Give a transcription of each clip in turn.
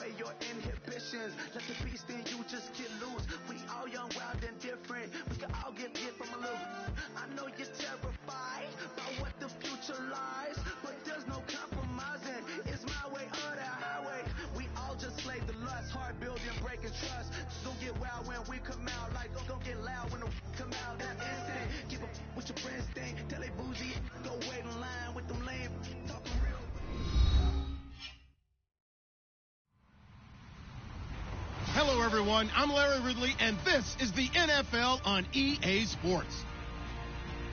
away your inhibitions. Let the beast in you just get loose. We all young, wild, and different. We can all get hit from a little. I know you're terrified by what the future lies, but there's no compromising. It's my way or the highway. We all just slay the lust, hard building, breaking trust. Don't get wild when we come out, like don't get loud when the come out. That instant, give up what your friends think. Tell they bougie, go wait in line with them lame. Talking real. Hello, everyone. I'm Larry Ridley, and this is the NFL on EA Sports.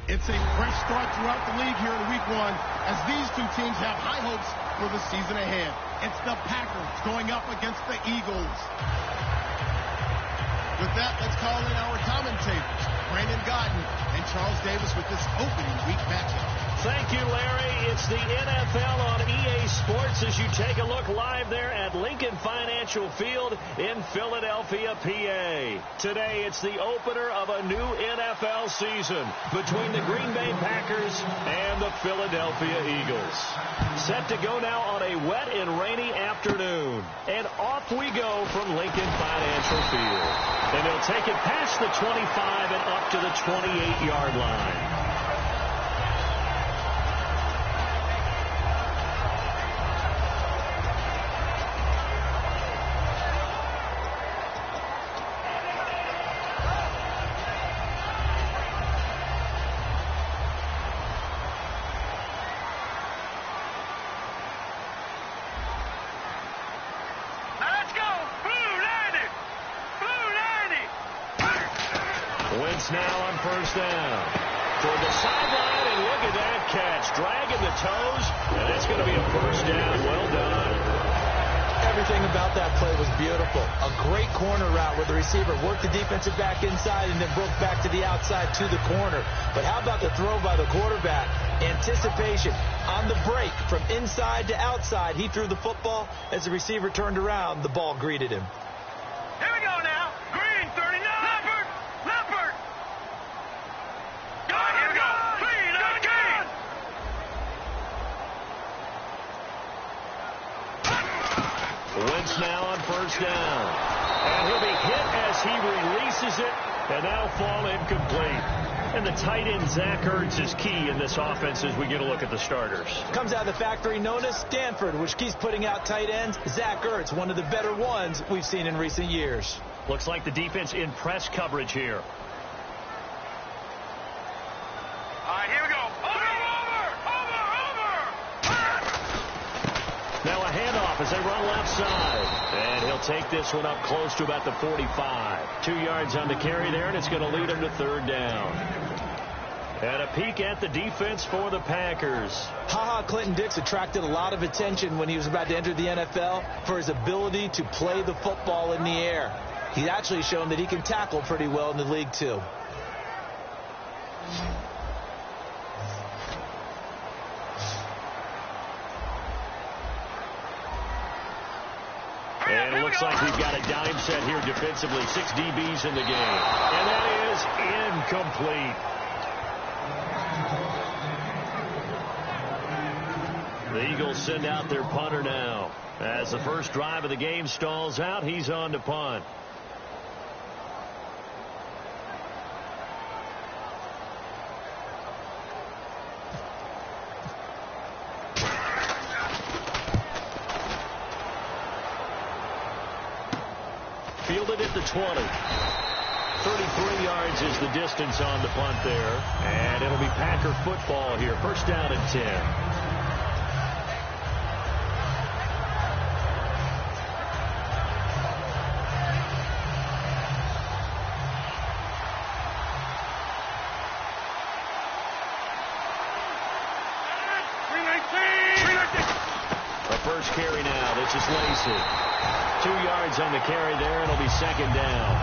It's a fresh start throughout the league here in Week 1 as these two teams have high hopes for the season ahead. It's the Packers going up against the Eagles. With that, let's call in our commentators, Brandon Godden and Charles Davis, with this opening week matchup. Thank you, Larry. It's the NFL on EA Sports as you take a look live there at Lincoln Financial Field in Philadelphia, PA. Today, it's the opener of a new NFL season between the Green Bay Packers and the Philadelphia Eagles. Set to go now on a wet and rainy afternoon. And off we go from Lincoln Financial Field. And they'll take it past the 25 and up to the 28-yard line. Now on first down. Toward the sideline, and look at that catch. Dragging the toes, and it's going to be a first down. Well done. Everything about that play was beautiful. A great corner route where the receiver worked the defensive back inside and then broke back to the outside to the corner. But how about the throw by the quarterback? Anticipation on the break from inside to outside. He threw the football. As the receiver turned around, the ball greeted him. Here we go now. Green, 39. Leopard. Here we go. Clean again. Wentz now on first down. And he'll be hit as he releases it, and that'll fall incomplete. And the tight end, Zach Ertz, is key in this offense as we get a look at the starters. Comes out of the factory known as Stanford, which keeps putting out tight ends. Zach Ertz, one of the better ones we've seen in recent years. Looks like the defense in press coverage here. All right, here we go. Over. Now a handoff as they run left side. And he'll take this one up close to about the 45. 2 yards on the carry there, and it's going to lead him to third down. And a peek at the defense for the Packers. Clinton Dix attracted a lot of attention when he was about to enter the NFL for his ability to play the football in the air. He's actually shown that he can tackle pretty well in the league, too. And it looks like we've got a dime set here defensively. 6 DBs in the game. And that is incomplete. The Eagles send out their punter now. As the first drive of the game stalls out, he's on to punt. Fielded at the 20. 33 yards is the distance on the punt there. And it'll be Packer football here. First down and 10. First carry now. This is Lacey. 2 yards on the carry there, and it'll be second down.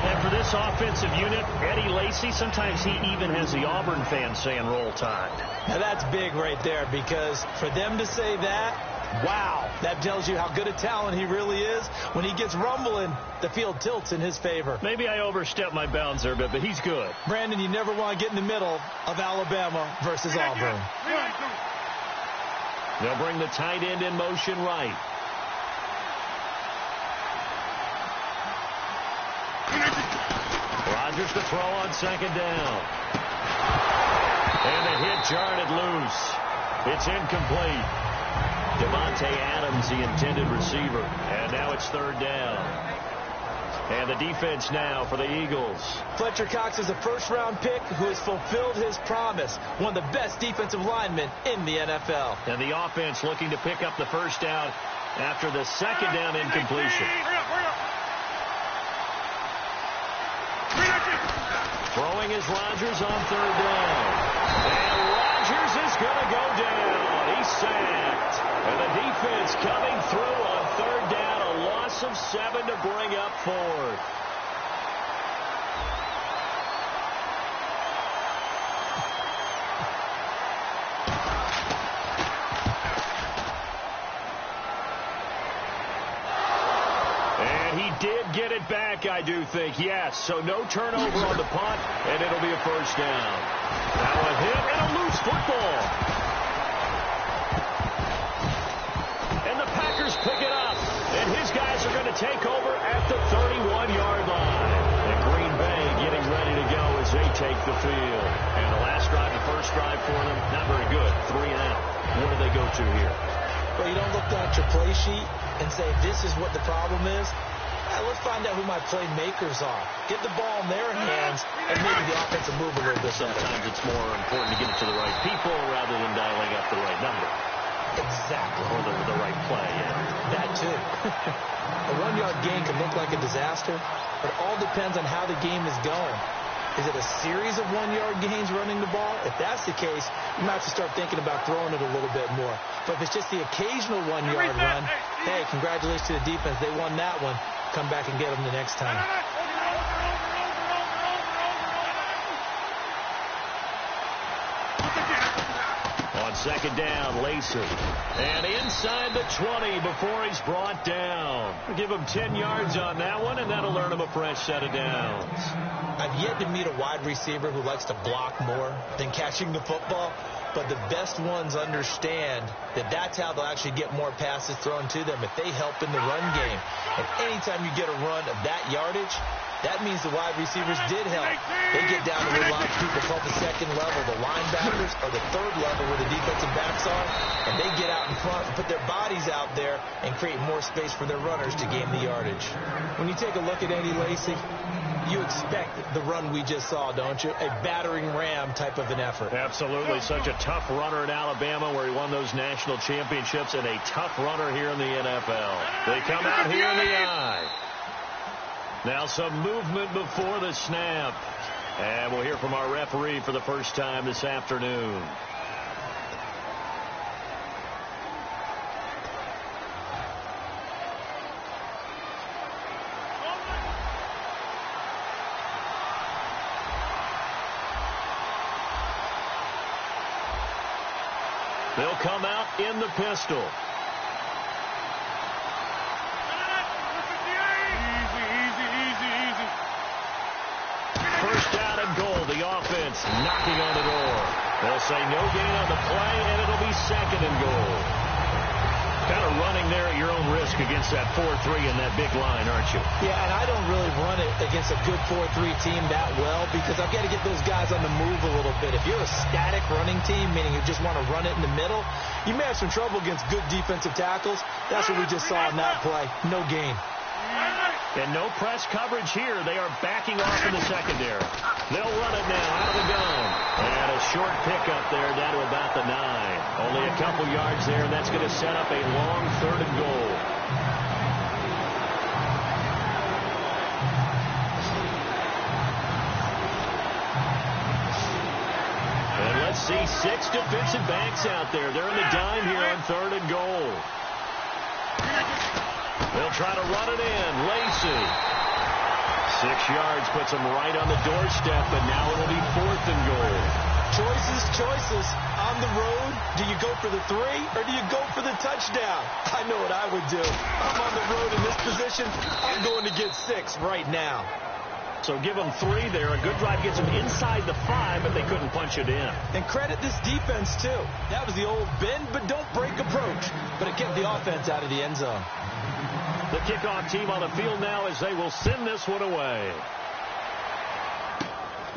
And for this offensive unit, Eddie Lacy, sometimes he even has the Auburn fans saying roll tide. Now that's big right there, because for them to say that, wow, that tells you how good a talent he really is. When he gets rumbling, the field tilts in his favor. Maybe I overstepped my bounds there, but he's good. Brandon, you never want to get in the middle of Alabama versus Auburn. They'll bring the tight end in motion right. Rodgers to throw on second down. And the hit jarred it loose. It's incomplete. Devontae Adams, the intended receiver. And now it's third down. And the defense now for the Eagles. Fletcher Cox is a first-round pick who has fulfilled his promise. One of the best defensive linemen in the NFL. And the offense looking to pick up the first down after the second down incompletion. Throwing is Rodgers on third down. And Rodgers is going to go down. He's sacked. And the defense coming through on third down. A loss of 7 to bring up fourth. And he did get it back, I do think. Yes, so no turnover on the punt, and it'll be a first down. Now a hit and a loose football. And the Packers pick it up. And his guys are going to take over at the 31-yard line. And Green Bay getting ready to go as they take the field. And the last drive, the first drive for them, not very good. 3 and out. What do they go to here? Well, you don't look down at your play sheet and say, this is what the problem is. Let's find out who my playmakers are. Get the ball in their hands, and maybe the offense will move a little bit. Sometimes it's more important to get it to the right people rather than dialing up the right number. Exactly. Or the right play, yeah. That, too. A 1-yard gain can look like a disaster, but it all depends on how the game is going. Is it a series of 1-yard gains running the ball? If that's the case, you might have to start thinking about throwing it a little bit more. But if it's just the occasional 1-yard run, hey, congratulations to the defense. They won that one. Come back and get them the next time. On second down, Lacey. And inside the 20 before he's brought down. Give him 10 yards on that one, and that'll earn him a fresh set of downs. I've yet to meet a wide receiver who likes to block more than catching the football, but the best ones understand that that's how they'll actually get more passes thrown to them if they help in the run game. And anytime you get a run of that yardage, that means the wide receivers did help. They get down to what a lot of people call the second level. The linebackers are the third level where the defensive backs are, and they get out in front and put their bodies out there and create more space for their runners to gain the yardage. When you take a look at Eddie Lacy, you expect the run we just saw, don't you? A battering ram type of an effort. Absolutely. Such a tough runner in Alabama where he won those national championships, and a tough runner here in the NFL. They come out here in the eye. Now some movement before the snap. And we'll hear from our referee for the first time this afternoon. They'll come out in the pistol. First down and goal. The offense knocking on the door. They'll say no gain on the play, and it'll be second and goal. Kind of running there at your own risk against that 4-3 and that big line, aren't you? Yeah, and I don't really run it against a good 4-3 team that well because I've got to get those guys on the move a little bit. If you're a static running team, meaning you just want to run it in the middle, you may have some trouble against good defensive tackles. That's what we just saw in that play. No gain. And no press coverage here. They are backing off in the secondary. They'll run it now out of the gun. And a short pickup there down to about the 9. Only a couple yards there, and that's going to set up a long third and goal. And let's see 6 defensive backs out there. They're in the dime here on third and goal. They'll try to run it in. Lacey. 6 yards puts him right on the doorstep, but now it'll be fourth and goal. Choices. On the road, do you go for the 3 or do you go for the touchdown? I know what I would do. I'm on the road in this position. I'm going to get 6 right now. So give them 3 there. A good drive gets them inside the 5, but they couldn't punch it in. And credit this defense, too. That was the old bend but don't break approach, but it kept the offense out of the end zone. The kickoff team on the field now as they will send this one away.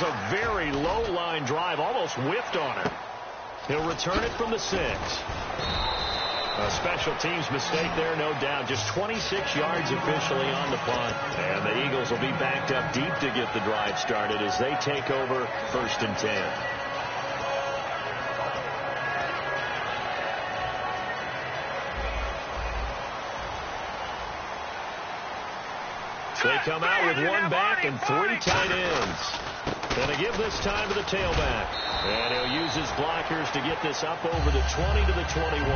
was a very low-line drive, almost whiffed on it. He'll return it from the 6. A special teams mistake there, no doubt. Just 26 yards officially on the punt. And the Eagles will be backed up deep to get the drive started as they take over 1st and 10. They come out with 1 back and 3 tight ends. And they give this time to the tailback. And he'll use his blockers to get this up over the 20 to the 21.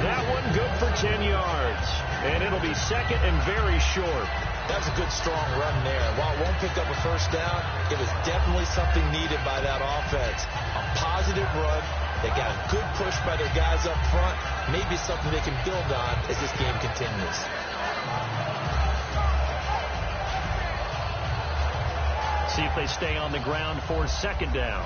That one good for 10 yards. And it'll be 2nd and very short. That's a good, strong run there. While it won't pick up a 1st down, it was definitely something needed by that offense. A positive run. They got a good push by their guys up front. Maybe something they can build on as this game continues. See if they stay on the ground for 2nd down.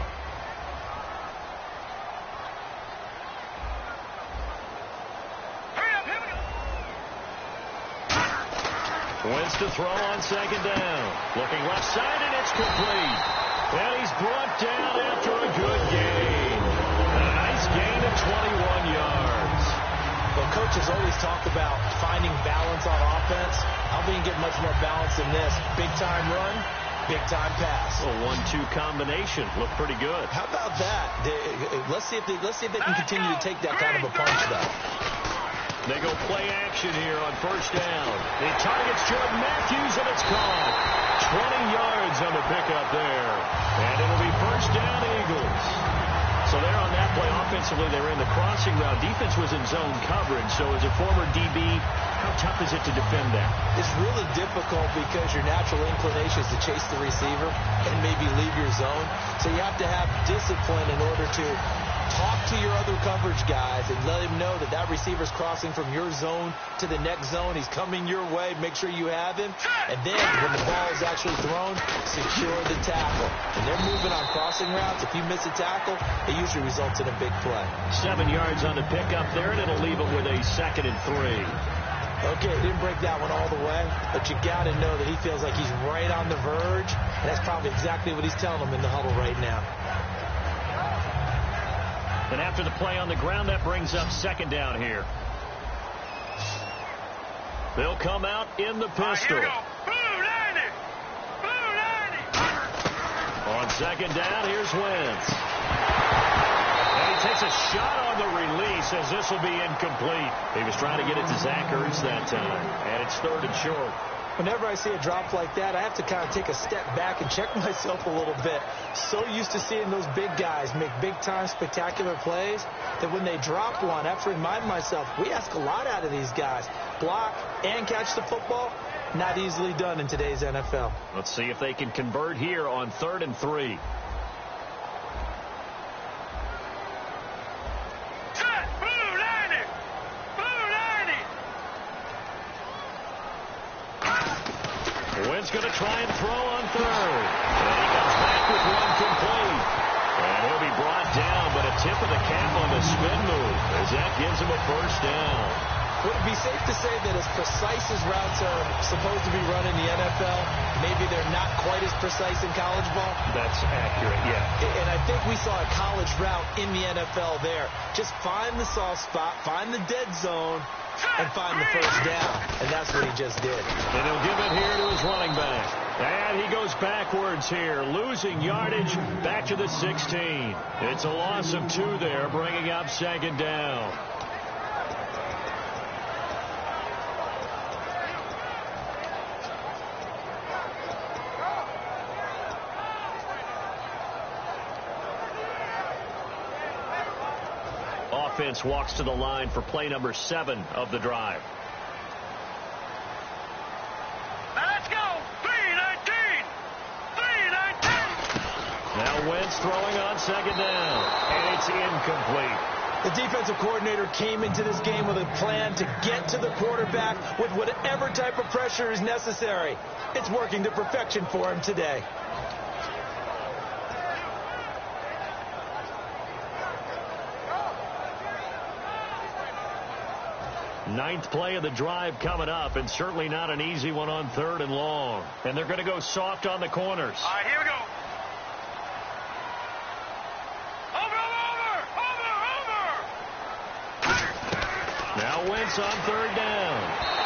Wentz to throw on 2nd down. Looking left side, and it's complete. And he's brought down after a good gain. A nice gain of 21 yards. Well, coaches always talk about finding balance on offense. I don't think you get much more balance than this. Big-time run, big-time pass. A 1-2 combination. Looked pretty good. How about that? Let's see if they can continue to take that kind of a punch, though. They go play action here on 1st down. He targets Jordan Matthews, and it's caught. 20 yards on the pickup there. And it'll be 1st down, Eagles. So there on that play, offensively, they ran the crossing route. Defense was in zone coverage. So as a former DB, how tough is it to defend that? It's really difficult because your natural inclination is to chase the receiver and maybe leave your zone. So you have to have discipline in order to talk to your other coverage guys and let him know that that receiver's crossing from your zone to the next zone. He's coming your way. Make sure you have him. And then when the ball is actually thrown, secure the tackle. And they're moving on crossing routes. If you miss a tackle, it usually results in a big play. 7 yards on the pickup there, and it'll leave him with a 2nd and 3. Okay, didn't break that one all the way, but you got to know that he feels like he's right on the verge. And that's probably exactly what he's telling them in the huddle right now. And after the play on the ground, that brings up 2nd down here. They'll come out in the pistol. Here we go. Blue 90. Blue 90. On 2nd down, here's Wentz. And he takes a shot on the release as this will be incomplete. He was trying to get it to Zach Ertz that time. And it's 3rd and short. Whenever I see a drop like that, I have to kind of take a step back and check myself a little bit. So used to seeing those big guys make big-time spectacular plays that when they drop one, I have to remind myself, we ask a lot out of these guys. Block and catch the football, not easily done in today's NFL. Let's see if they can convert here on 3rd and 3. Wentz going to try and throw on 3rd. And he comes back with one complete. And he'll be brought down, but a tip of the cap on the spin move as that gives him a 1st down. Would it be safe to say that as precise as routes are supposed to be run in the NFL, maybe they're not quite as precise in college ball? That's accurate, yeah. And I think we saw a college route in the NFL there. Just find the soft spot, find the dead zone, and find the 1st down. And that's what he just did. And he'll give it here to his running back. And he goes backwards here, losing yardage back to the 16. It's a loss of 2 there, bringing up 2nd down. Offense walks to the line for play number 7 of the drive. Let's go. 319. 319. Now Wentz throwing on 2nd down. And it's incomplete. The defensive coordinator came into this game with a plan to get to the quarterback with whatever type of pressure is necessary. It's working to perfection for him today. Ninth play of the drive coming up, and certainly not an easy one on 3rd and long. And they're going to go soft on the corners. All right, here we go. Now Wentz on third down.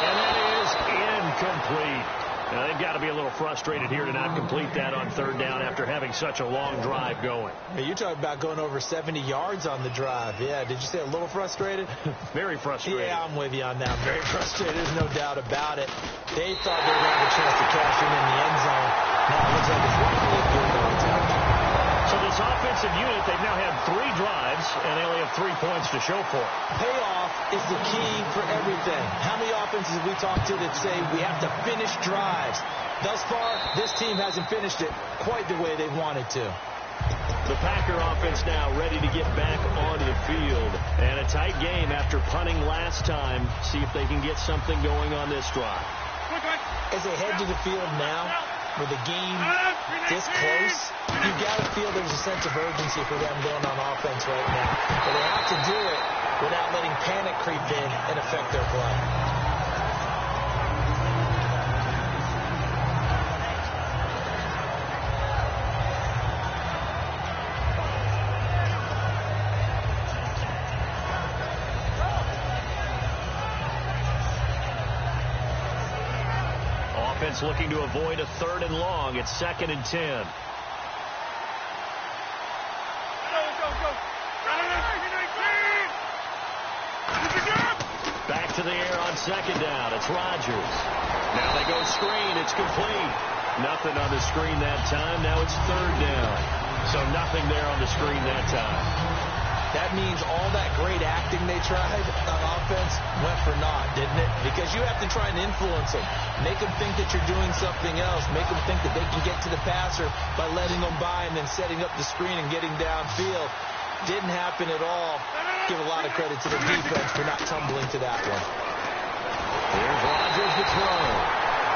And that is incomplete. Now, they've got to be a little frustrated here to not complete that on third down after having such a long drive going. Hey, you're talking about going over 70 yards on the drive. Yeah, did you say a little frustrated? Very frustrated. Yeah, I'm with you on that. Very frustrated. There's no doubt about it. They thought they were going to have a chance to cash in the end zone. Now it looks like it's likely a field goal attempt. So this offensive unit, they've now had 3 drives, and they only have 3 points to show for it. Payoff is the key for everything. How many offenses have we talked to that say we have to finish drives? Thus far, this team hasn't finished it quite the way they wanted to. The Packer offense now ready to get back onto the field. And a tight game after punting last time. See if they can get something going on this drive. As they head to the field now, with the game this close, you've got to feel there's a sense of urgency for them going on offense right now. But they have to do it without letting panic creep in and affect their play. Looking to avoid a 3rd and long. It's 2nd and 10. Back to the air on 2nd down. It's Rodgers. Now they go screen. It's complete. Nothing on the screen that time. Now it's 3rd down. So nothing there on the screen that time. That means all that great acting they tried on offense went for naught, didn't it? Because you have to try and influence them. Make them think that you're doing something else. Make them think that they can get to the passer by letting them by and then setting up the screen and getting downfield. Didn't happen at all. Give a lot of credit to the defense for not tumbling to that one. Here's Rodgers to throw.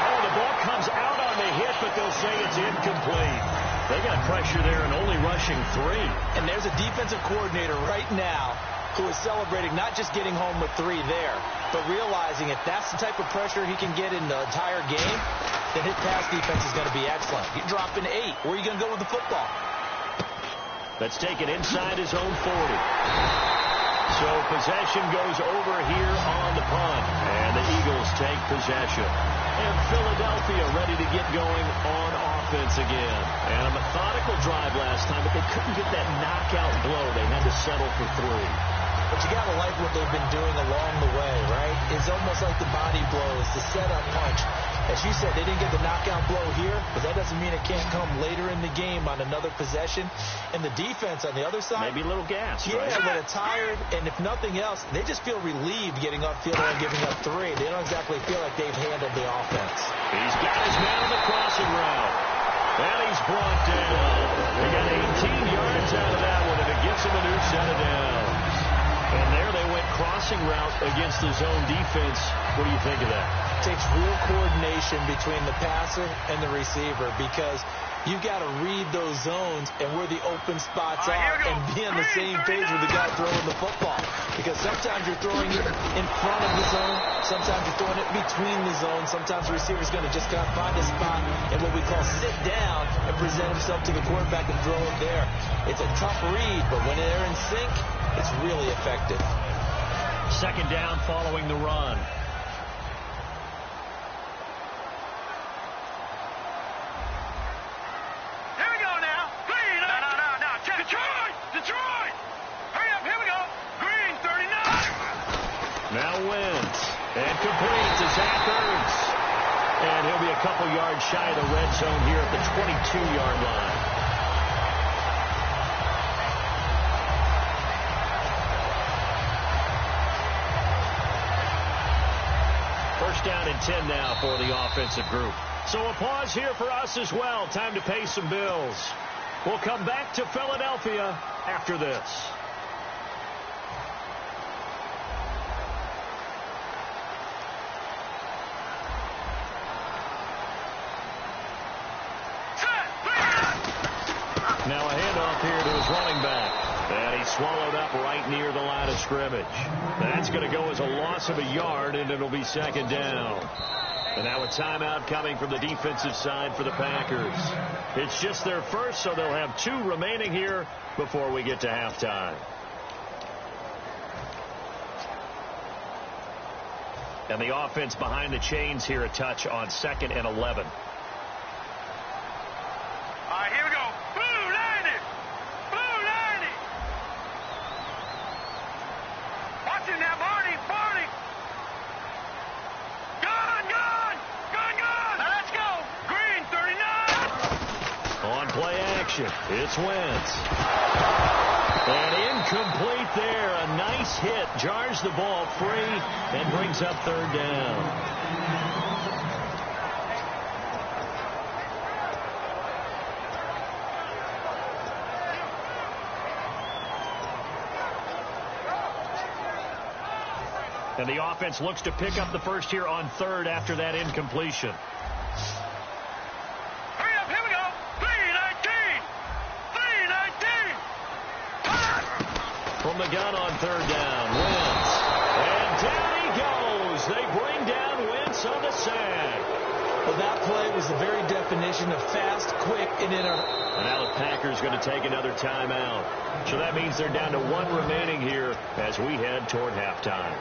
Oh, the ball comes out on the hit, but they'll say it's incomplete. They got pressure there and only rushing 3. And there's a defensive coordinator right now who is celebrating not just getting home with 3 there, but realizing if that's the type of pressure he can get in the entire game, then his pass defense is going to be excellent. You're dropping 8. Where are you going to go with the football? That's taken inside his own 40. So possession goes over here on the punt, and the Eagles take possession. And Philadelphia ready to get going on offense again. And a methodical drive last time, but they couldn't get that knockout blow. They had to settle for 3. But you got to like what they've been doing along the way, right? It's almost like the body blows, the setup punch. As you said, they didn't get the knockout blow here, but that doesn't mean it can't come later in the game on another possession. And the defense on the other side, maybe a little gas, yeah, right? a little tired, and if nothing else, they just feel relieved getting upfield and giving up 3. They don't exactly feel like they've handled the offense. He's got his man on the crossing route. And he's brought down. They got 18 yards out of that one, and it gives him a new set of downs. And there they went crossing route against the zone defense. What do you think of that? It takes real coordination between the passer and the receiver because you've got to read those zones and where the open spots are and be on the same page with the guy throwing the football. Because sometimes you're throwing it in front of the zone. Sometimes you're throwing it between the zones. Sometimes the receiver's going to just kind of find a spot and what we call sit down and present himself to the quarterback and throw it there. It's a tough read, but when they're in sync, it's really effective. 2nd down following the run. Here we go now. Green. No. Detroit. Hurry up. Here we go. Green, 39. Now Wentz. And complete to Zach Ertz. And he'll be a couple yards shy of the red zone here at the 22-yard line. First down and 10 now for the offensive group. So a pause here for us as well. Time to pay some bills. We'll come back to Philadelphia after this. Now a handoff here to his running back. And he's swallowed up right near the line of scrimmage. That's going to go as a loss of a yard, and it'll be 2nd down. And now a timeout coming from the defensive side for the Packers. It's just their first, so they'll have 2 remaining here before we get to halftime. And the offense behind the chains here, a touch on 2nd and 11. All right, here we go. Blue 90. Blue 90. Watch it now, Barney. Barney. Gun. Now let's go. Green 39. On play action, it's Wentz. And incomplete there. A nice hit. Jars the ball free and brings up 3rd down. And the offense looks to pick up the first here on 3rd after that incompletion. Hurry up, here we go. 319. 319. From the gun on 3rd down, Wentz. And down he goes. They bring down Wentz on the sack. Well, that play was the very definition of fast, quick, and in a... And now the Packers going to take another timeout. So that means they're down to 1 remaining here as we head toward halftime.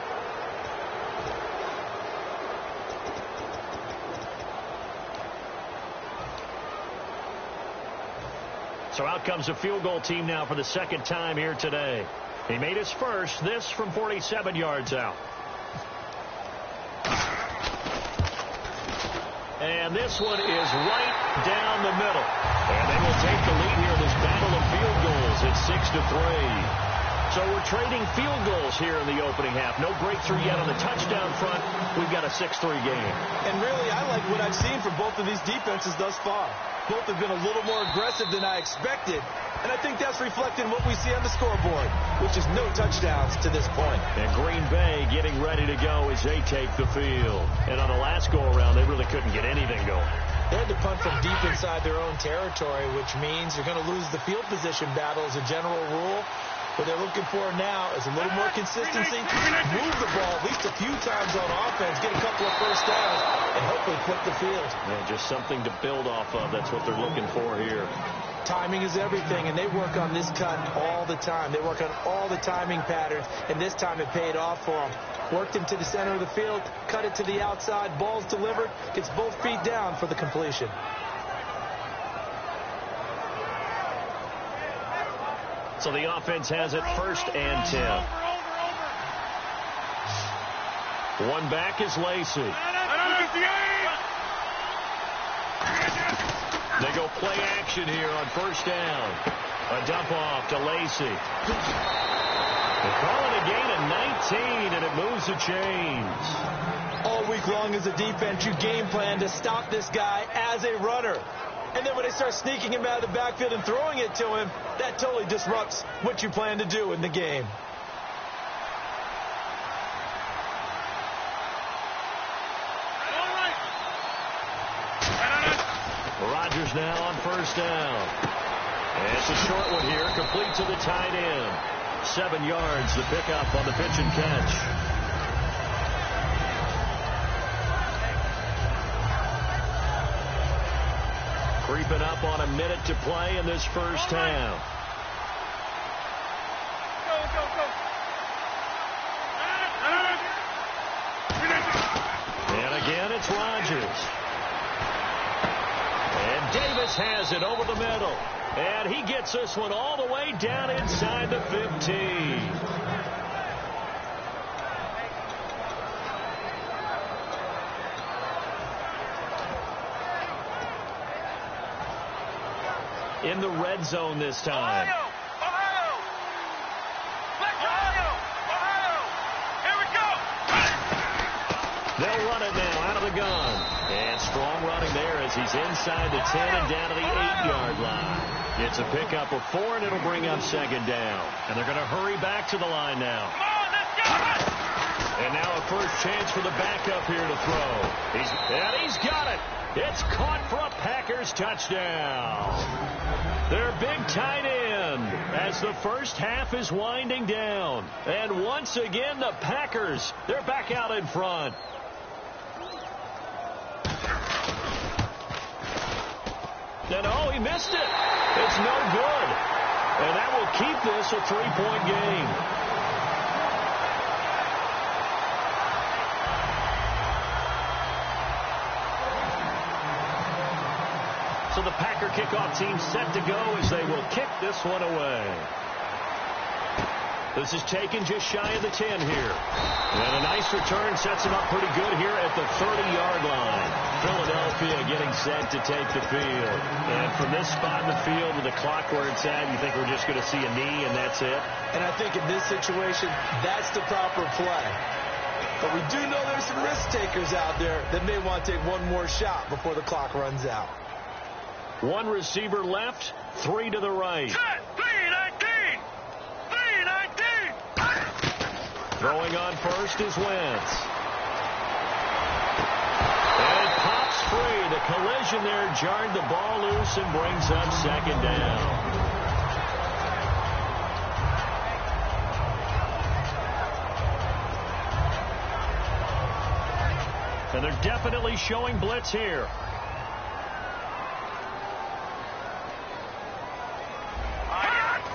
So out comes a field goal team now for the 2nd time here today. He made his first, this from 47 yards out. And this one is right down the middle. And they will take the lead here in this battle of field goals at 6-3. So we're trading field goals here in the opening half. No breakthrough yet on the touchdown front. We've got a 6-3 game. And really, I like what I've seen from both of these defenses thus far. Both have been a little more aggressive than I expected. And I think that's reflected in what we see on the scoreboard, which is no touchdowns to this point. And Green Bay getting ready to go as they take the field. And on the last go-around, they really couldn't get anything going. They had to punt from deep inside their own territory, which means you're going to lose the field position battle as a general rule. What they're looking for now is a little more consistency, move the ball at least a few times on offense, get a couple of first downs, and hopefully flip the field. Yeah, just something to build off of. That's what they're looking for here. Timing is everything, and they work on this cut all the time. They work on all the timing patterns, and this time it paid off for them. Worked into the center of the field, cut it to the outside, ball's delivered, gets both feet down for the completion. So the offense has it 1st and 10. One back is Lacey. They go play action here on 1st down. A dump off to Lacey. They call it a gain of 19, and it moves the chains. All week long as a defense, you game plan to stop this guy as a runner. And then when they start sneaking him out of the backfield and throwing it to him, that totally disrupts what you plan to do in the game. Rodgers now on 1st down. And it's a short one here, complete to the tight end. 7 yards, the pickup on the pitch and catch. Creeping up on a minute to play in this 1st half. And again, it's Rodgers. And Davis has it over the middle. And he gets this one all the way down inside the 15. In the red zone this time. Ohio! Here we go! They'll run it now out of the gun. And strong running there as he's inside the 10 and down to the 8-yard line. It's a pickup of 4, and it'll bring up 2nd down. And they're going to hurry back to the line now. Come on, let's go! And now a first chance for the backup here to throw. He's got it. It's caught for a Packers touchdown. Their big tight end as the first half is winding down. And once again, the Packers, they're back out in front. And oh, he missed it. It's no good. And that will keep this a 3-point game. the Packer kickoff team set to go as they will kick this one away. This is taken just shy of the 10 here. And a nice return sets him up pretty good here at the 30-yard line. Philadelphia getting set to take the field. And from this spot in the field with the clock where it's at, you think we're just going to see a knee and that's it? And I think in this situation, that's the proper play. But we do know there's some risk takers out there that may want to take one more shot before the clock runs out. One receiver left, 3 to the right. Set, 3-19! 3-19! Throwing on first is Wentz. And it pops free. The collision there jarred the ball loose and brings up second down. And they're definitely showing blitz here.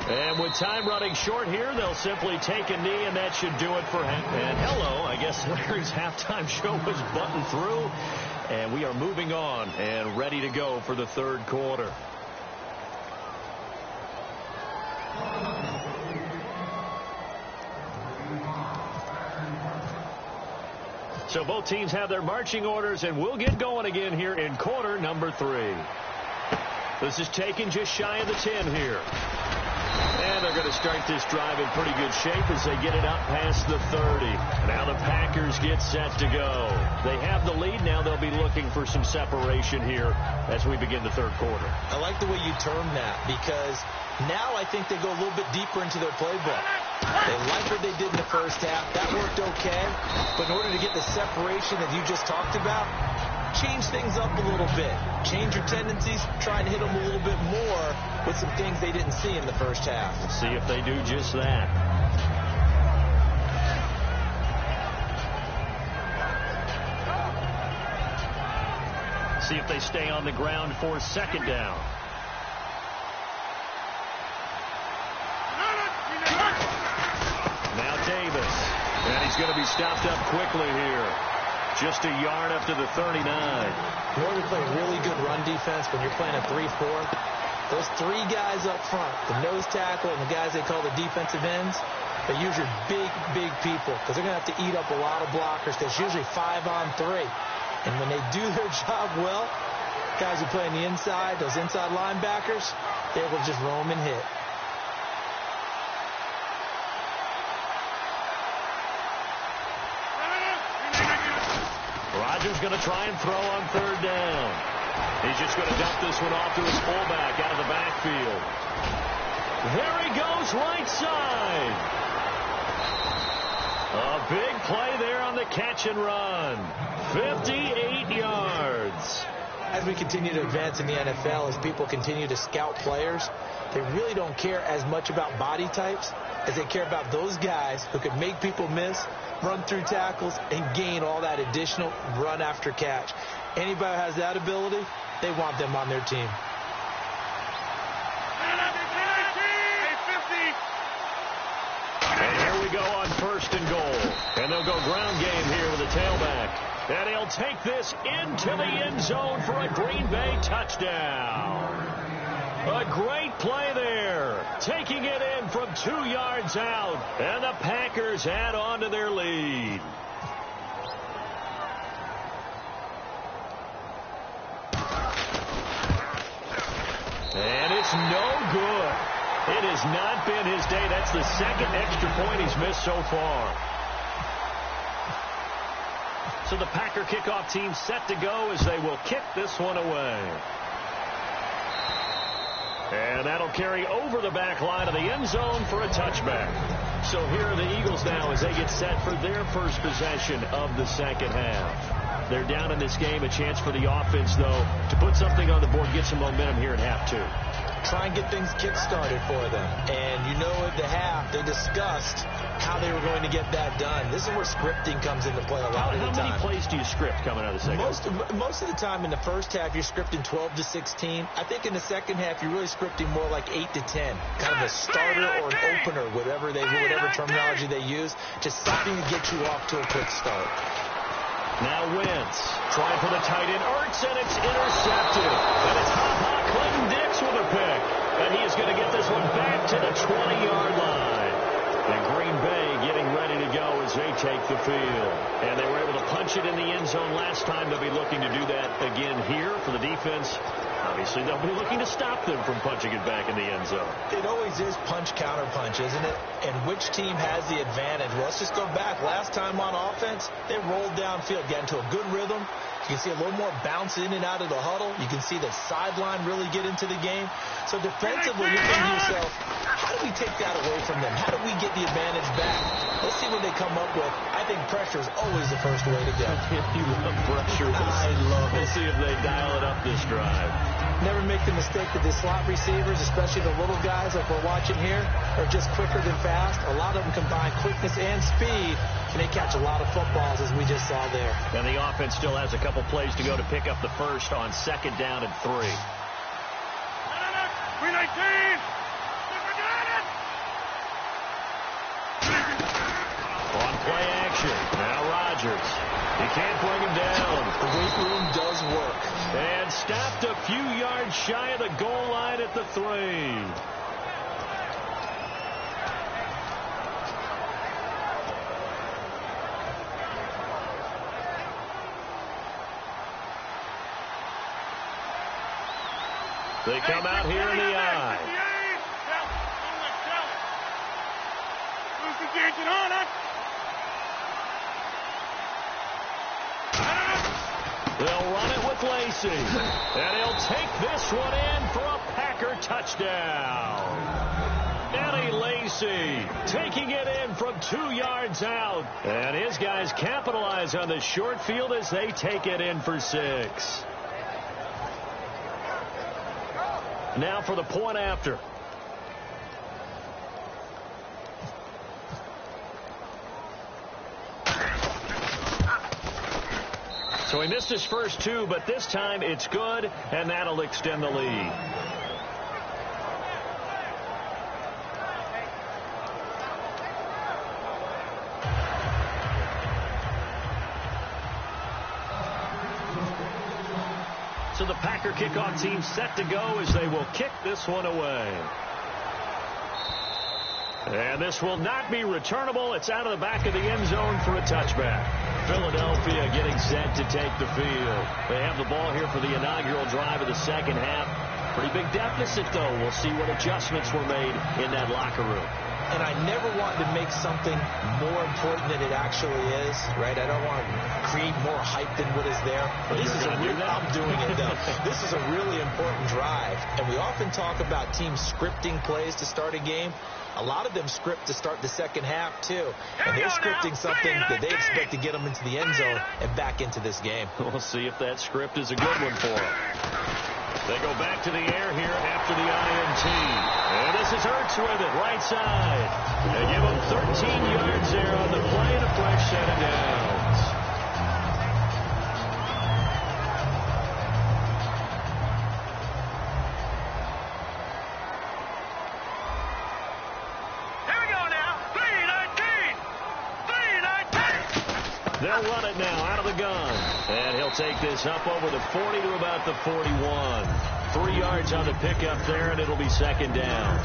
And with time running short here, they'll simply take a knee, and that should do it for him. And hello, I guess Larry's halftime show was buttoned through. And we are moving on and ready to go for the third quarter. So both teams have their marching orders, and we'll get going again here in quarter number 3. This is taken just shy of the 10 here. And they're going to start this drive in pretty good shape as they get it up past the 30. Now the Packers get set to go. They have the lead. Now they'll be looking for some separation here as we begin the third quarter. I like the way you term that, because now I think they go a little bit deeper into their playbook. They like what they did in the first half. That worked okay. But in order to get the separation that you just talked about, change things up a little bit. Change your tendencies. Try and hit them a little bit more with some things they didn't see in the first half. See if they do just that. See if they stay on the ground for second down. Now Davis. And he's going to be stopped up quickly here. Just a yard up to the 39. In order to play really good run defense when you're playing a 3-4, those 3 guys up front, the nose tackle and the guys they call the defensive ends, they use your big people because they're going to have to eat up a lot of blockers because it's usually 5-on-3. And when they do their job well, guys who play on the inside, those inside linebackers, they will just roam and hit. Rodgers going to try and throw on third down. He's just going to dump this one off to his fullback out of the backfield. There he goes, right side. A big play there on the catch and run. 58 yards. As we continue to advance in the NFL, as people continue to scout players, they really don't care as much about body types as they care about those guys who can make people miss, run through tackles, and gain all that additional run after catch. Anybody who has that ability, they want them on their team. And here we go on first and goal. And they'll go ground game here with a tailback. And he'll take this into the end zone for a Green Bay touchdown. A great play there. Taking it in from 2 yards out. And the Packers add on to their lead. And it's no good. It has not been his day. That's the second extra point he's missed so far. So the Packer kickoff team set to go as they will kick this one away. And that'll carry over the back line of the end zone for a touchback. So here are the Eagles now as they get set for their first possession of the second half. They're down in this game. A chance for the offense, though, to put something on the board, get some momentum here at half 2. Try and get things kick-started for them. And you know at the half, they discussed how they were going to get that done. This is where scripting comes into play a lot of the time. How many plays do you script coming out of the second half? Most of the time in the first half, you're scripting 12 to 16. I think in the second half, you're really scripting more like 8 to 10. Kind of a starter or an opener, whatever terminology they use. Just something to get you off to a quick start. Now Wentz trying for the tight end. Ertz, and it's intercepted. And it's hop, with a pick. And he is going to get this one back to the 20-yard line. And Green Bay getting ready to go as they take the field. And they were able to punch it in the end zone last time. They'll be looking to do that again here for the defense. Obviously, they'll be looking to stop them from punching it back in the end zone. It always is punch-counter-punch, isn't it? And which team has the advantage? Well, let's just go back. Last time on offense, they rolled downfield, got into a good rhythm. You can see a little more bounce in and out of the huddle. You can see the sideline really get into the game. So defensively, you think to yourself, how do we take that away from them? How do we get the advantage back? Let's see what they come up with. I think pressure is always the first way to go. You love pressure. I love it. We'll see if they dial it up this drive. Never make the mistake that the slot receivers, especially the little guys like we're watching here, are just quicker than fast. A lot of them combine quickness and speed, and they catch a lot of footballs, as we just saw there. And the offense still has a couple plays to go to pick up the first on 2nd down and 3. 319! On play action. Now Rodgers. He can't bring him down. The weight room does work. And stopped a few yards shy of the goal line at the 3. They come out here in the I. They'll run it with Lacey. And he'll take this one in for a Packer touchdown. Eddie Lacy taking it in from 2 yards out. And his guys capitalize on the short field as they take it in for 6. Now for the point after. So he missed his first 2, but this time it's good, and that'll extend the lead. So the Packer kickoff team set to go as they will kick this one away. And this will not be returnable. It's out of the back of the end zone for a touchback. Philadelphia getting set to take the field. They have the ball here for the inaugural drive of the second half. Pretty big deficit, though. We'll see what adjustments were made in that locker room. And I never want to make something more important than it actually is, right? I don't want to create more hype than what is there. But this is I'm doing it, though. This is a really important drive. And we often talk about teams scripting plays to start a game. A lot of them script to start the second half, too. And they're scripting something that they expect to get them into the end zone and back into this game. We'll see if that script is a good one for them. They go back to the air here after the INT. And this is Ertz with it, right side. They give him 13 yards there on the play and a fresh set of downs. They'll run it now out of the gun. And he'll take this up over the 40 to about the 41. 3 yards on the pickup there, and it'll be 2nd down.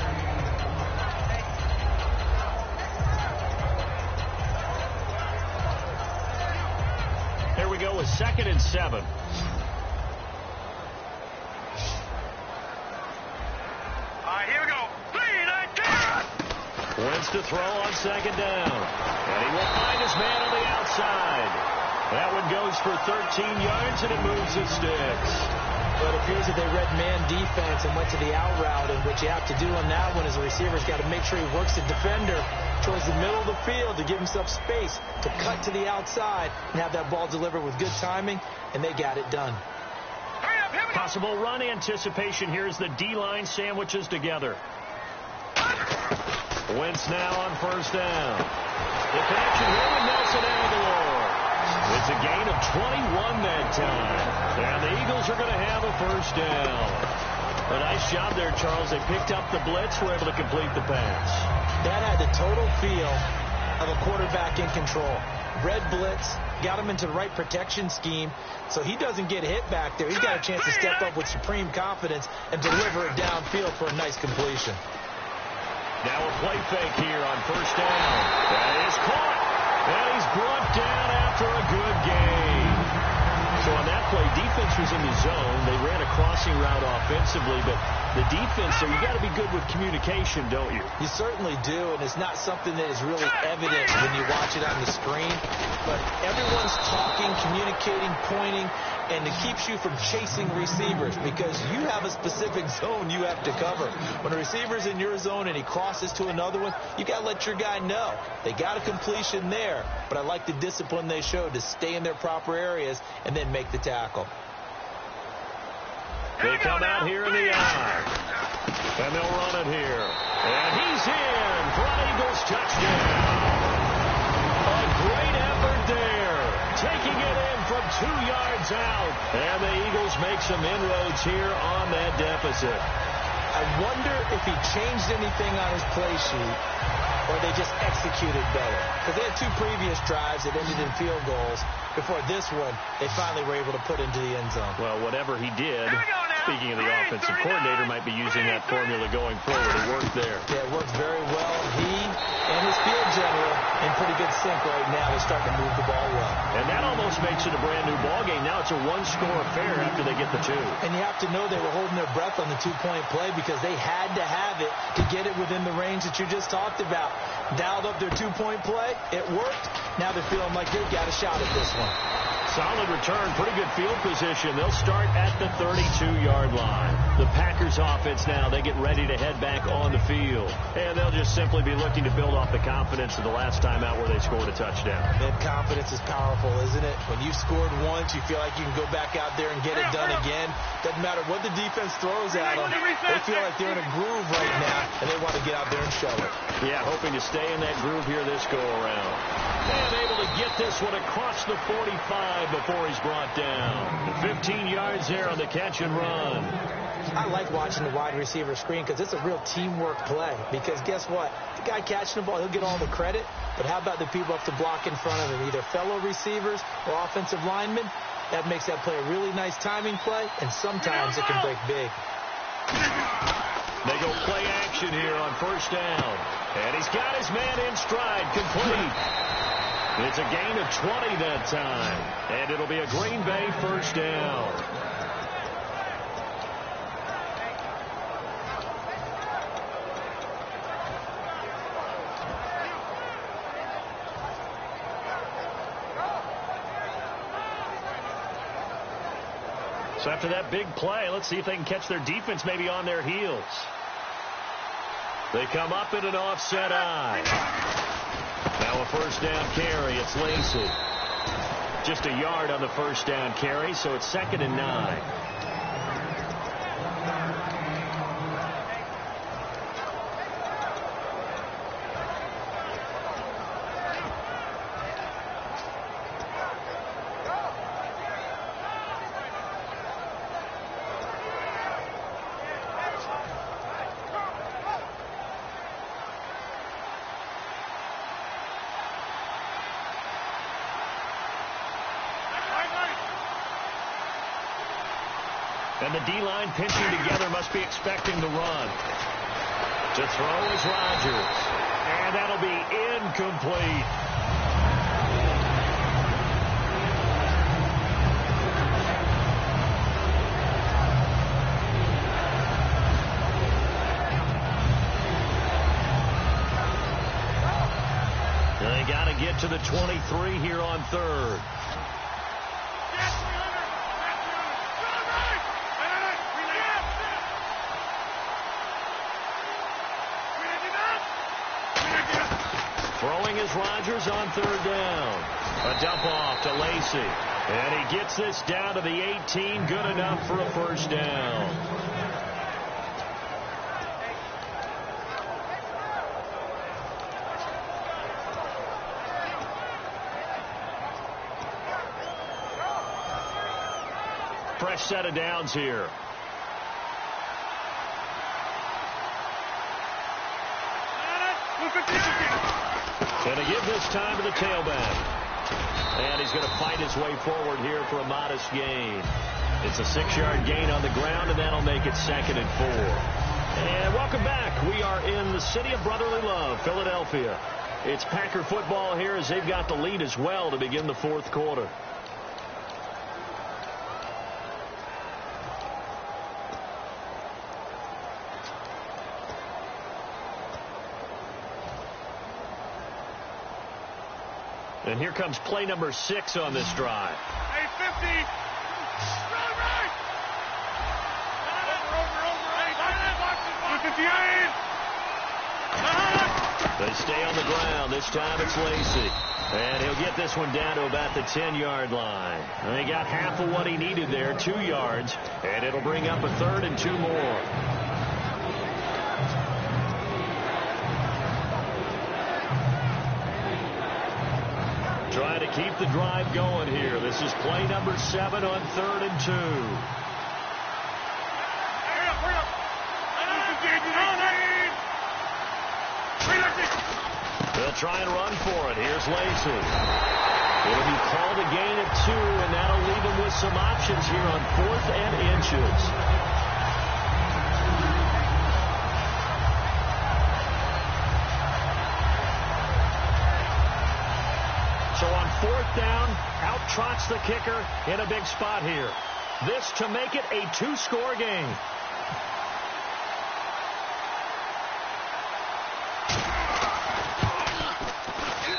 Here we go with 2nd and 7. Here we go. 3-19. Wentz to throw on 2nd down. And he will find his man on the outside. That one goes for 13 yards, and it moves the sticks. But it appears that they read man defense and went to the out route. And what you have to do on that one is the receiver's got to make sure he works the defender towards the middle of the field to give himself space to cut to the outside and have that ball delivered with good timing, and they got it done. Possible run anticipation here as the D-line sandwiches together. Wentz now on 1st down. The connection here with Nelson Aguilar. It's a gain of 21 that time. And the Eagles are going to have a 1st down. A nice job there, Charles. They picked up the blitz, were able to complete the pass. That had the total feel of a quarterback in control. Red blitz, got him into the right protection scheme, so he doesn't get hit back there. He's got a chance to step up with supreme confidence and deliver it downfield for a nice completion. Now a play fake here on first down. That is caught. And he's brought down after a good gain. So on that play, defense was in the zone. They ran a crossing route offensively, but the defense, so you got to be good with communication, don't you? You certainly do, and it's not something that is really evident when you watch it on the screen. But everyone's talking, communicating, pointing, and it keeps you from chasing receivers because you have a specific zone you have to cover. When a receiver's in your zone and he crosses to another one, you got to let your guy know. They got a completion there, but I like the discipline they showed to stay in their proper areas and then make the tackle. They come out here in the eye, and they'll run it here. And he's in for an Eagles touchdown. A great effort there, taking it in from 2 yards out. And the Eagles make some inroads here on that deficit. I wonder if he changed anything on his play sheet or they just executed better. Because they had 2 previous drives that ended in field goals. Before this one, they finally were able to put into the end zone. Well, whatever he did, speaking of the offensive coordinator, might be using that formula going forward. It worked there. Yeah, it worked very well. He and his field general in pretty good sync right now. They're starting to move the ball well. And that almost makes it a brand-new ball game. Now it's a one-score affair after they get the 2. And you have to know they were holding their breath on the 2-point play because they had to have it to get it within the range that you just talked about. Dialed up their 2-point play. It worked. Now they're feeling like they've got a shot at this one. Solid return, pretty good field position. They'll start at the 32-yard line. The Packers offense now, they get ready to head back on the field. And they'll just simply be looking to build off the confidence of the last time out where they scored a touchdown. That confidence is powerful, isn't it? When you've scored once, you feel like you can go back out there and get it done again. Doesn't matter what the defense throws at them. They feel like they're in a groove right now, and they want to get out there and show it. Yeah, hoping to stay in that groove here this go-around. And able to get this one across the 45 before he's brought down. 15 yards there on the catch and run. I like watching the wide receiver screen because it's a real teamwork play. Because guess what? The guy catching the ball, he'll get all the credit. But how about the people up to block in front of him, either fellow receivers or offensive linemen? That makes that play a really nice timing play, and sometimes it can break big. They go play action here on first down. And he's got his man in stride, complete. It's a gain of 20 that time. And it'll be a Green Bay first down. So after that big play, let's see if they can catch their defense maybe on their heels. They come up in an offset eye. Now a first down carry. It's Lacey. Just a yard on the first down carry, so it's 2nd and 9. And the D-line pinching together must be expecting the run. To throw is Rodgers. And that'll be incomplete. They got to get to the 23 here on 3rd. Throwing is Rodgers on 3rd down. A dump off to Lacey. And he gets this down to the 18. Good enough for a first down. Fresh set of downs here. And to give this time to the tailback. And he's going to fight his way forward here for a modest gain. It's a 6-yard gain on the ground, and that'll make it 2nd and 4. And welcome back. We are in the city of brotherly love, Philadelphia. It's Packer football here as they've got the lead as well to begin the 4th quarter. And here comes play number 6 on this drive. 850. Right. They stay on the ground. This time it's Lacy. And he'll get this one down to about the 10-yard line. And he got half of what he needed there, 2 yards. And it'll bring up a 3rd and 2 more. Trying to keep the drive going here. This is play number 7 on 3rd and 2. They'll try and run for it. Here's Lacy. It'll be called a gain of 2, and that'll leave him with some options here on 4th and inches. So on 4th down, out trots the kicker in a big spot here. This to make it a 2-score game.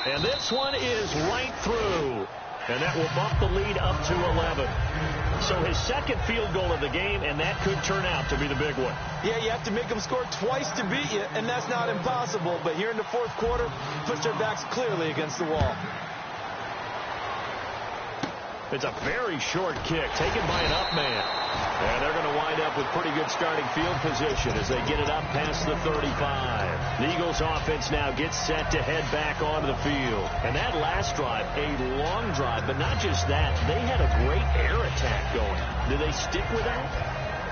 And this one is right through. And that will bump the lead up to 11. So his 2nd field goal of the game, and that could turn out to be the big one. Yeah, you have to make them score twice to beat you, and that's not impossible. But here in the 4th quarter, push their backs clearly against the wall. It's a very short kick taken by an up man. And they're going to wind up with pretty good starting field position as they get it up past the 35. The Eagles offense now gets set to head back onto the field. And that last drive, a long drive, but not just that. They had a great air attack going. Do they stick with that?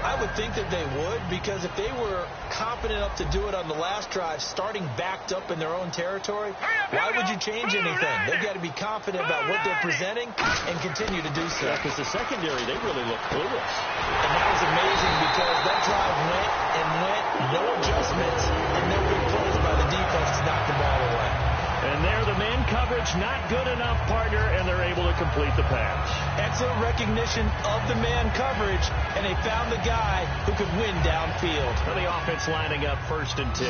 I would think that they would, because if they were confident enough to do it on the last drive, starting backed up in their own territory, why would you change anything? They've got to be confident about what they're presenting and continue to do so. Yeah, because the secondary, they really look clueless. And that was amazing because that drive went and went, no adjustments, and no big plays by the defense to knock the ball away. And there, the man coverage not good enough, partner, and they're able to complete the pass. Excellent recognition of the man coverage, and they found the guy who could win downfield. And the offense lining up 1st and 10.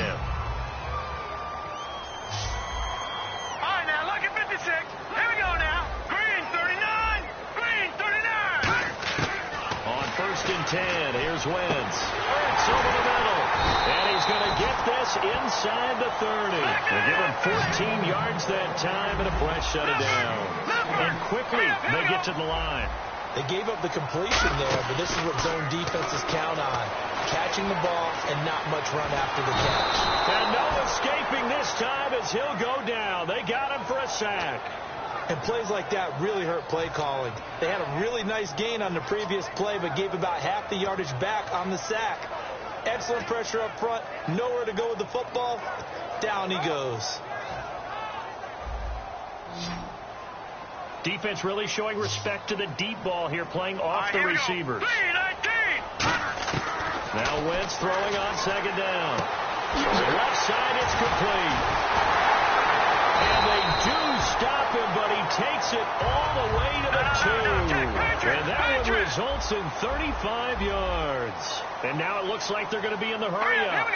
All right, now, look at 56. Here we go now. Green, 39. Green, 39. On 1st and 10, here's Wentz. Hurts over the middle. And he's going to get this inside the 30. They give him 14 yards that time, and a press shut it down. And quickly, they get to the line. They gave up the completion there, but this is what zone defenses count on. Catching the ball and not much run after the catch. And no escaping this time as he'll go down. They got him for a sack. And plays like that really hurt play calling. They had a really nice gain on the previous play, but gave about half the yardage back on the sack. Excellent pressure up front. Nowhere to go with the football. Down he goes. Defense really showing respect to the deep ball here, playing off the receivers. Now Wentz throwing on 2nd down. Left side, it's complete. And they do stop him, but he takes it all the way to the 2. And that one results in 35 yards. And now it looks like they're going to be in the hurry-up.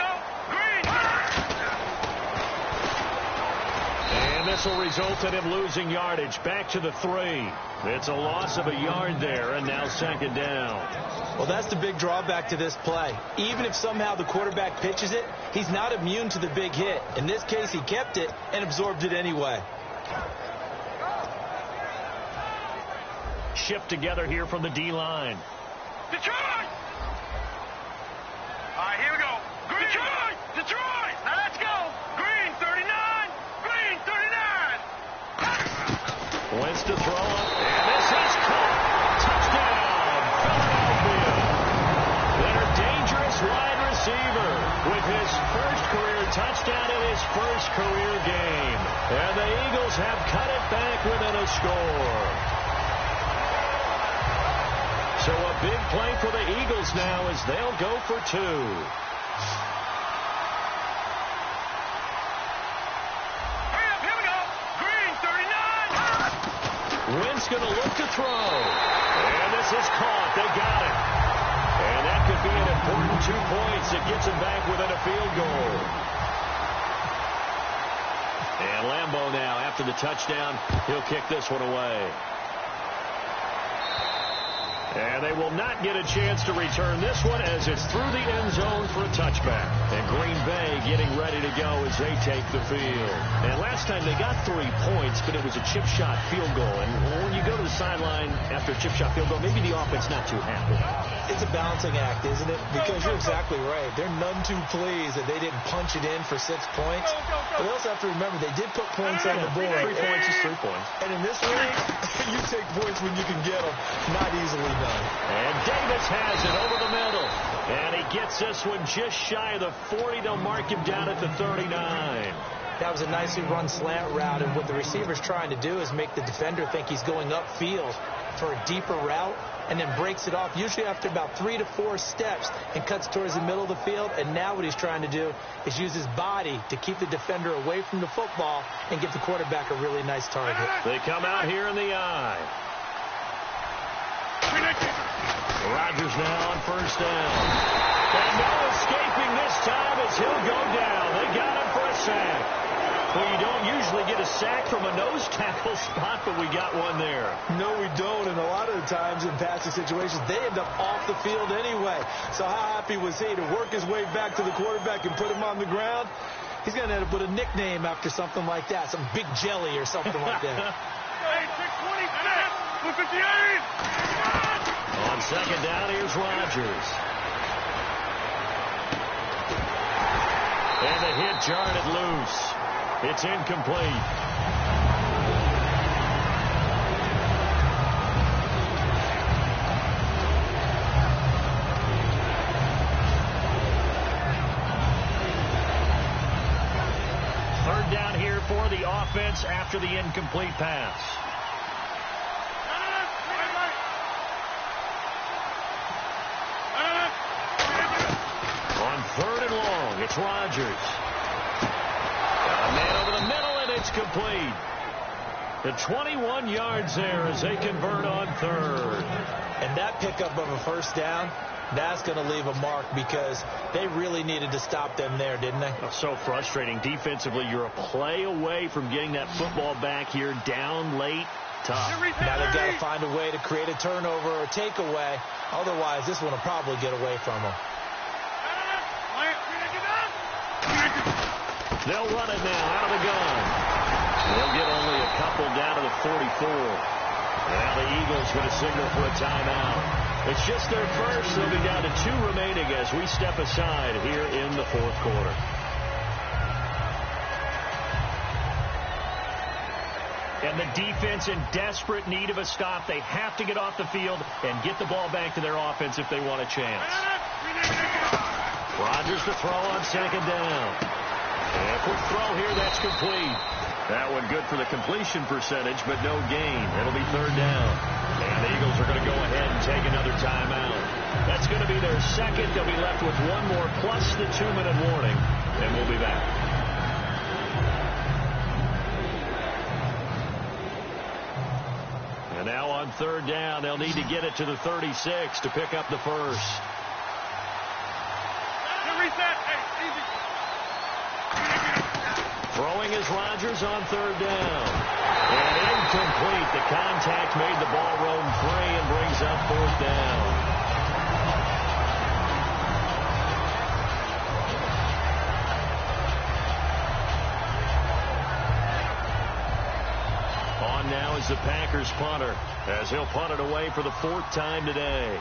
And this will result in him losing yardage back to the 3. It's a loss of a yard there, and now 2nd down. Well, that's the big drawback to this play. Even if somehow the quarterback pitches it, he's not immune to the big hit. In this case, he kept it and absorbed it anyway. Shift together here from the D-line. Detroit! All right, here we go. Green. Detroit! Detroit! Now let's go. Green, 39. Green, 39. Wentz to throw up. And this is caught. Touchdown, Philadelphia. Their dangerous wide receiver with his first career touchdown. touchdown in his first career game. And the Eagles have cut it back within a score. So a big play for the Eagles now as they'll go for 2. Wentz going to look to throw. And this is caught. They got it. And that could be an important 2 points. It gets him back within a field goal. And Lambeau now, after the touchdown, he'll kick this one away. And they will not get a chance to return this one as it's through the end zone for a touchback. And Green Bay getting ready to go as they take the field. And last time they got 3 points, but it was a chip shot field goal. And when you go to the sideline after a chip shot field goal, maybe the offense not too happy. It's a balancing act, isn't it? Because you're exactly right. They're none too pleased that they didn't punch it in for 6 points. But they also have to remember they did put points on the board. 3 points is 3 points. And in this league, you take points when you can get them. Not easily done. And Davis has it over the middle. And he gets this one just shy of the 40. They'll mark him down at the 39. That was a nicely run slant route, and what the receiver's trying to do is make the defender think he's going upfield for a deeper route, and then breaks it off, usually after about 3 to 4 steps, and cuts towards the middle of the field. And now what he's trying to do is use his body to keep the defender away from the football and give the quarterback a really nice target. They come out here in the eye. Rodgers now on first down. And no escaping this time as he'll go down. They got him for a sack. Well, you don't usually get a sack from a nose tackle spot, but we got one there. No, we don't, and a lot of the times in passing situations, they end up off the field anyway. So how happy was he to work his way back to the quarterback and put him on the ground? He's going to end up with a nickname after something like that, some Big Jelly or something like that. On second down, here's Rodgers. And the hit jarred it loose. It's incomplete. Third down here for the offense after the incomplete pass. On third and long, it's Rodgers. Got a man over the middle, and it's complete. The 21 yards there as they convert on third. And that pickup of a first down, that's going to leave a mark because they really needed to stop them there, didn't they? Oh, so frustrating. Defensively, you're a play away from getting that football back here down late. Tough. Now they've got to find a way to create a turnover or a takeaway. Otherwise, this one will probably get away from them. They'll run it now out of the gun. They'll get only a couple down to the 44. Now the Eagles going to signal for a timeout. It's just their first. They'll be down to 2 remaining as we step aside here in the fourth quarter. And the defense in desperate need of a stop. They have to get off the field and get the ball back to their offense if they want a chance. Rodgers to throw on second down. And a quick throw here, that's complete. That one good for the completion percentage, but no gain. It'll be third down. And the Eagles are going to go ahead and take another timeout. That's going to be their second. They'll be left with one more plus the 2-minute warning. And we'll be back. And now on third down, they'll need to get it to the 36 to pick up the first. Throwing is Rodgers on third down. And incomplete. The contact made the ball roam free and brings up fourth down. On now is the Packers punter as he'll punt it away for the 4th time today.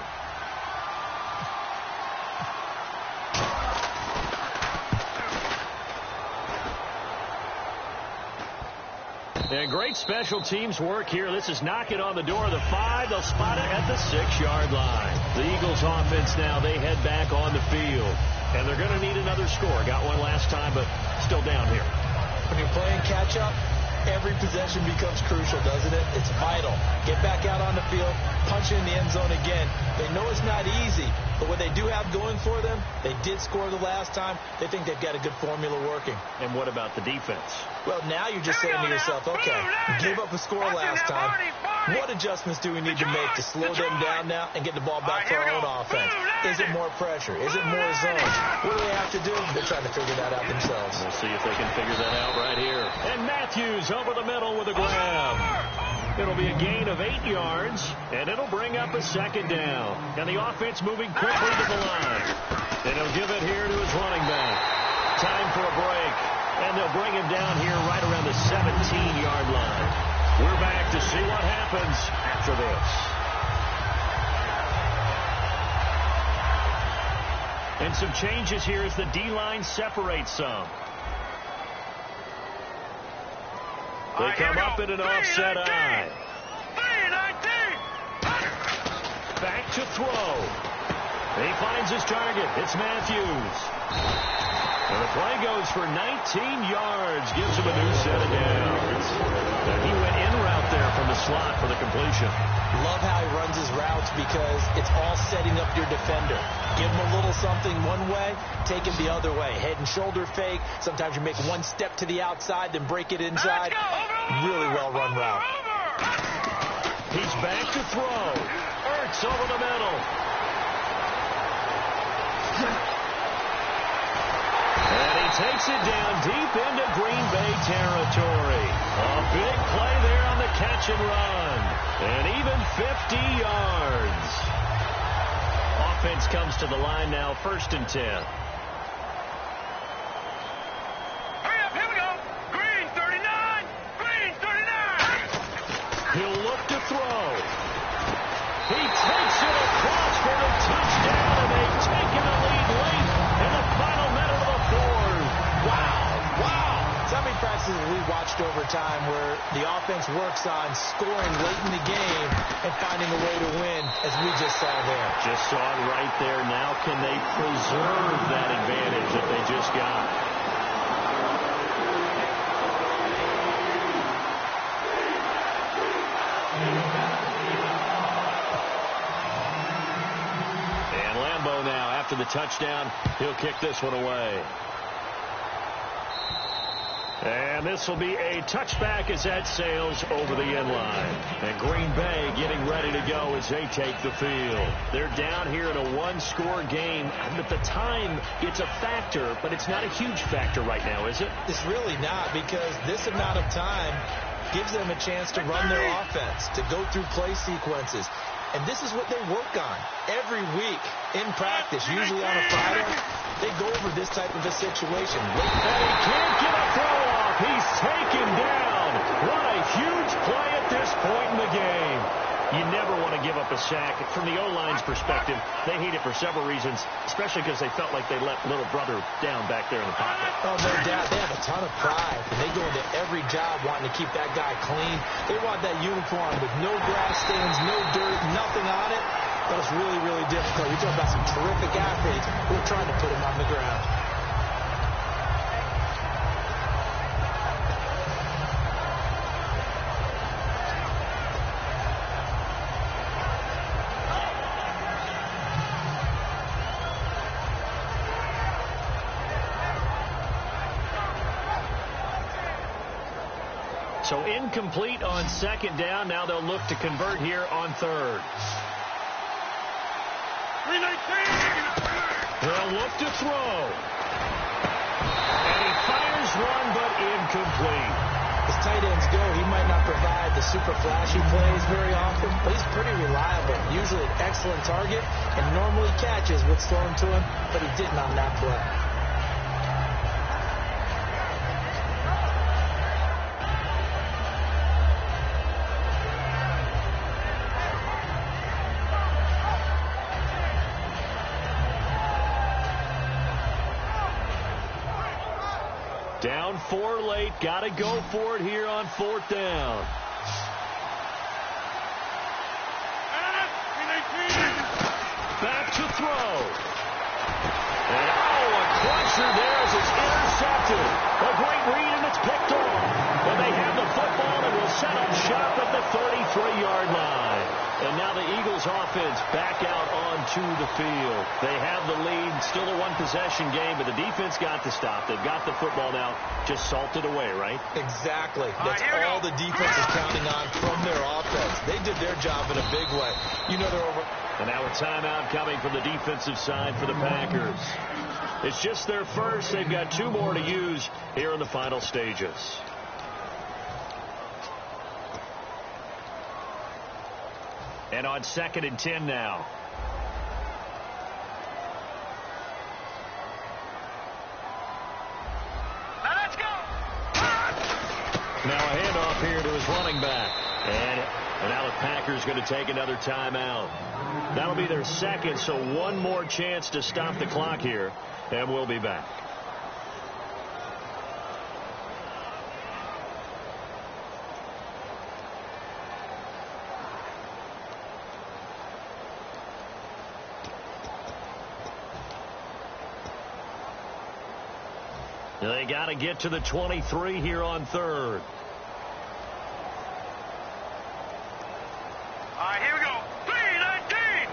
And great special teams work here. This is knocking on the door of the 5. They'll spot it at the 6-yard line. The Eagles offense now, they head back on the field. And they're going to need another score. Got one last time, but still down here. When you're playing catch-up, every possession becomes crucial, doesn't it? It's vital. Get back out on the field, punch it in the end zone again. They know it's not easy, but what they do have going for them, they did score the last time. They think they've got a good formula working. And what about the defense? Well, now you're just saying to yourself, okay, we gave up a score last time. What adjustments do we need to make to slow them down now and get the ball back for our own offense? Is it more pressure? Is it more zone? What do they have to do? They're trying to figure that out themselves. We'll see if they can figure that out right here. And Matthews over the middle with a grab. It'll be a gain of 8 yards, and it'll bring up a second down. And the offense moving quickly to the line. And he'll give it here to his running back. Time for a break. And they'll bring him down here right around the 17-yard line. We're back to see what happens after this. And some changes here as the D-line separates some. They come up in an offset eye. Back to throw. He finds his target. It's Matthews. And the play goes for 19 yards. Gives him a new set of downs. And he went in route there from the slot for the completion. Love how he runs his routes because it's all setting up your defender. Give him a little something one way, take him the other way. Head and shoulder fake. Sometimes you make one step to the outside, then break it inside. Really well-run route. He's back to throw. Ertz over the middle. And he takes it down deep into Green Bay territory. A big play there on the catch and run. And even 50 yards. Offense comes to the line now, 1st and 10. Hurry up, here we go. Green 39. Green 39. He'll look to throw. He takes it across for the touchdown, and they've taken the lead late in the final minute of the fourth. Wow. So many practices we watched over time where the offense works on scoring late in the game and finding a way to win, as we just saw there. Just saw it right there. Now can they preserve that advantage that they just got? And Lambeau now, after the touchdown, he'll kick this one away. And this will be a touchback as that sails over the end line. And Green Bay getting ready to go as they take the field. They're down here in a one-score game. But the time, it's a factor, but it's not a huge factor right now, is it? It's really not, because this amount of time gives them a chance to run their offense, to go through play sequences. And this is what they work on every week in practice, usually on a Friday. They go over this type of a situation. And he can't get a throw off. He's taken down. What a huge play at this point in the game. You never want to give up a sack. From the O-line's perspective, they hate it for several reasons, especially because they felt like they let little brother down back there in the pocket. Oh, no doubt. They have a ton of pride, and they go into every job wanting to keep that guy clean. They want that uniform with no grass stains, no dirt, nothing on it. But it's really, really difficult. We talk about some terrific athletes. We're trying to put them on the ground. So incomplete on 2nd down. Now they'll look to convert here on 3rd. They'll look to throw. And he fires one, but incomplete. As tight ends go, he might not provide the super flashy plays very often, but he's pretty reliable. Usually an excellent target, and normally catches what's thrown to him, but he didn't on that play. Down 4 late. Got to go for it here on 4th down. Back to throw. And pressure there as it's intercepted. A great read, and it's picked off. And they have the football and will set up shop at the 33-yard line. And now the Eagles offense back out onto the field. They have the lead, still a one-possession game, but the defense got the stop. They've got the football now, just salted away, right? Exactly. That's all the defense is counting on from their offense. They did their job in a big way. You know they're over. And now a timeout coming from the defensive side for the Packers. It's just their first. They've got 2 more to use here in the final stages. And on 2nd and 10 now. Let's go! Now a handoff here to his running back. And now the Packers going to take another timeout. That'll be their second, so one more chance to stop the clock here. And we'll be back. They got to get to the 23 here on 3rd. All right, here we go. 3-19.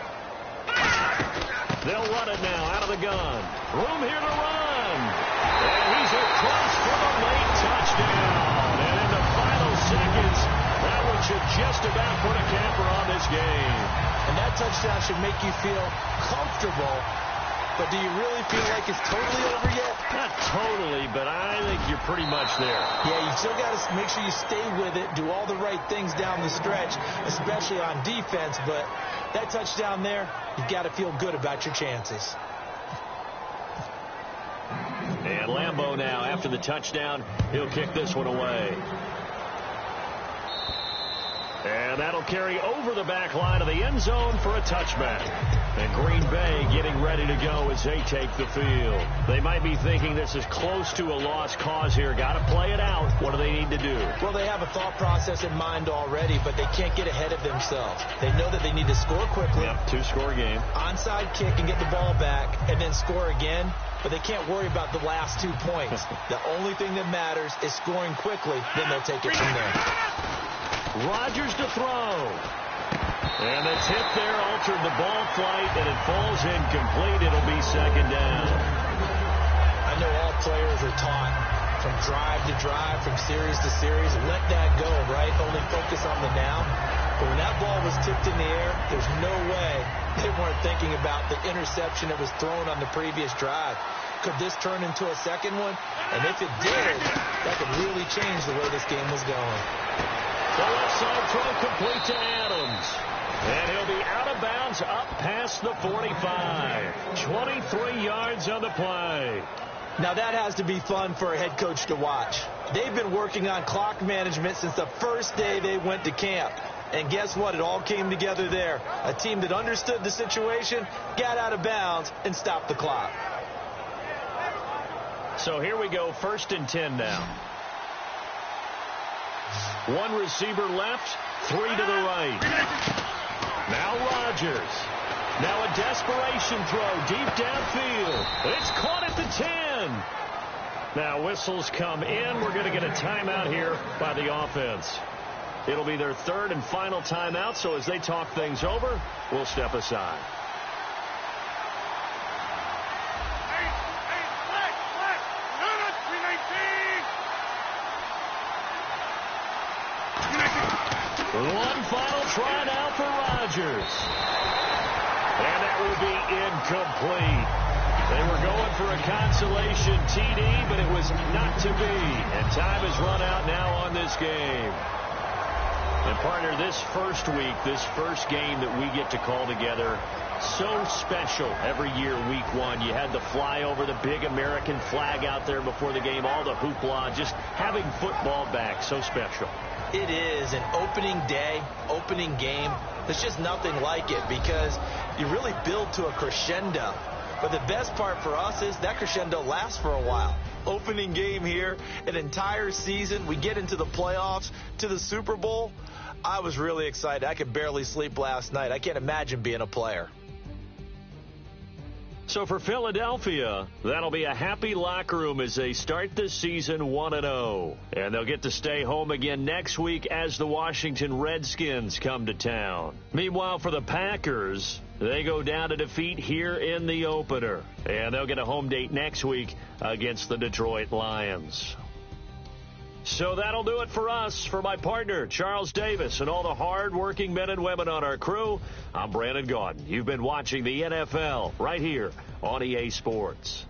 They'll run it now out of the gun. Room here to run. And he's across for the late touchdown. And in the final seconds, that one should just about put a camper on this game. And that touchdown should make you feel comfortable. But do you really feel like it's totally over yet? Not totally, but I think you're pretty much there. Yeah, you still got to make sure you stay with it, do all the right things down the stretch, especially on defense. But that touchdown there, you've got to feel good about your chances. And Lambeau now, after the touchdown, he'll kick this one away. And that'll carry over the back line of the end zone for a touchback. And Green Bay getting ready to go as they take the field. They might be thinking this is close to a lost cause here. Got to play it out. What do they need to do? Well, they have a thought process in mind already, but they can't get ahead of themselves. They know that they need to score quickly. Yep, 2-score game. Onside kick and get the ball back and then score again. But they can't worry about the last 2 points. The only thing that matters is scoring quickly. Then they'll take it from there. Rodgers to throw. And the tip there altered the ball flight, and it falls incomplete. It'll be 2nd down. I know all players are taught from drive to drive, from series to series, let that go, right? Only focus on the now. But when that ball was tipped in the air, there's no way they weren't thinking about the interception that was thrown on the previous drive. Could this turn into a second one? And if it did, that could really change the way this game was going. The left side throw complete to Adams. And he'll be out of bounds up past the 45. 23 yards on the play. Now that has to be fun for a head coach to watch. They've been working on clock management since the first day they went to camp. And guess what? It all came together there. A team that understood the situation, got out of bounds, and stopped the clock. So here we go, 1st and 10 now. 1 receiver left, 3 to the right. Now Rodgers. Now a desperation throw deep downfield. It's caught at the 10. Now whistles come in. We're going to get a timeout here by the offense. It'll be their 3rd and final timeout, so as they talk things over, we'll step aside. One final try now for Rodgers. And that will be incomplete. They were going for a consolation TD, but it was not to be. And time has run out now on this game. And partner, this first week, this first game that we get to call together, so special every year, week 1. You had the flyover, the big American flag out there before the game, all the hoopla, just having football back, so special. It is an opening day, opening game. There's just nothing like it because you really build to a crescendo. But the best part for us is that crescendo lasts for a while. Opening game here, an entire season. We get into the playoffs, to the Super Bowl. I was really excited. I could barely sleep last night. I can't imagine being a player. So for Philadelphia, that'll be a happy locker room as they start the season 1-0. And they'll get to stay home again next week as the Washington Redskins come to town. Meanwhile, for the Packers, they go down to defeat here in the opener. And they'll get a home date next week against the Detroit Lions. So that'll do it for us. For my partner, Charles Davis, and all the hard-working men and women on our crew, I'm Brandon Gaudin. You've been watching the NFL right here on EA Sports.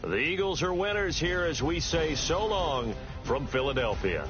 The Eagles are winners here as we say so long from Philadelphia.